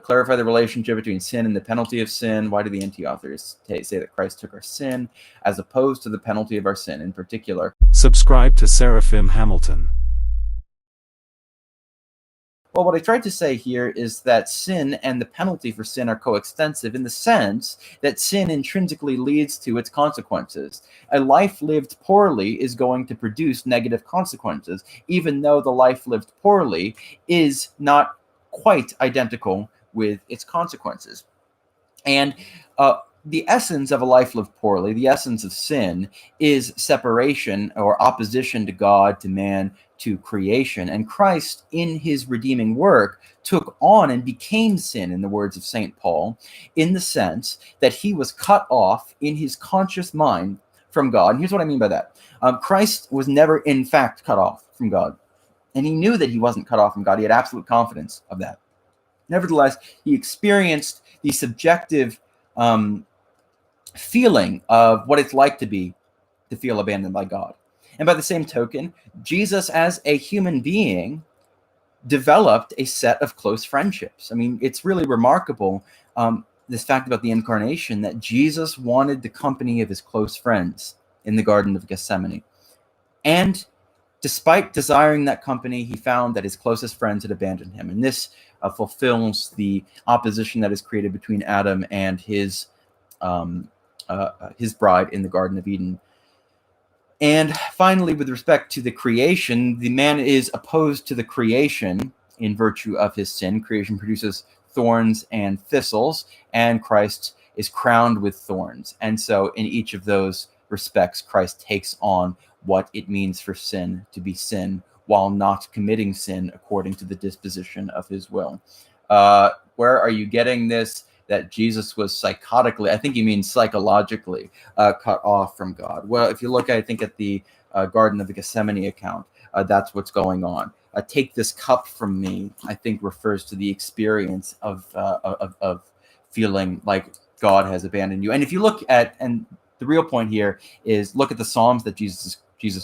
clarify the relationship between sin and the penalty of sin. Why do the NT authors say that Christ took our sin as opposed to the penalty of our sin in particular? Subscribe to Seraphim Hamilton. Well, what I tried to say here is that sin and the penalty for sin are coextensive in the sense that sin intrinsically leads to its consequences. A life lived poorly is going to produce negative consequences, even though the life lived poorly is not quite identical with its consequences. And the essence of a life lived poorly, the essence of sin, is separation or opposition to God, to man, to creation. And Christ, in his redeeming work, took on and became sin, in the words of St. Paul, in the sense that he was cut off in his conscious mind from God. And here's what I mean by that. Christ was never, in fact, cut off from God. And he knew that he wasn't cut off from God. He had absolute confidence of that. Nevertheless, he experienced the subjective feeling of what it's like to feel abandoned by God. And by the same token, Jesus, as a human being, developed a set of close friendships. I mean, it's really remarkable, this fact about the incarnation, that Jesus wanted the company of his close friends in the Garden of Gethsemane. And despite desiring that company, he found that his closest friends had abandoned him. And this fulfills the opposition that is created between Adam and his bride in the Garden of Eden. And finally, with respect to the creation, the man is opposed to the creation in virtue of his sin. Creation produces thorns and thistles, and Christ is crowned with thorns. And so in each of those respects, Christ takes on what it means for sin to be sin, while not committing sin according to the disposition of his will. Where are you getting this? That Jesus was psychotically, I think he means psychologically, cut off from God. Well, if you look, I think, at the Garden of the Gethsemane account, that's what's going on. Take this cup from me, I think, refers to the experience of feeling like God has abandoned you. And if you look at, and the real point here is, look at the Psalms that Jesus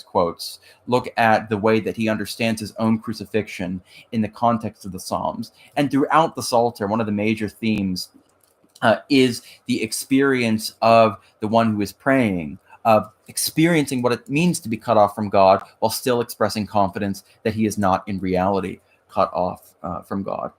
quotes. Look at the way that he understands his own crucifixion in the context of the Psalms. And throughout the Psalter, one of the major themes is the experience of the one who is praying, of experiencing what it means to be cut off from God while still expressing confidence that he is not in reality cut off from God.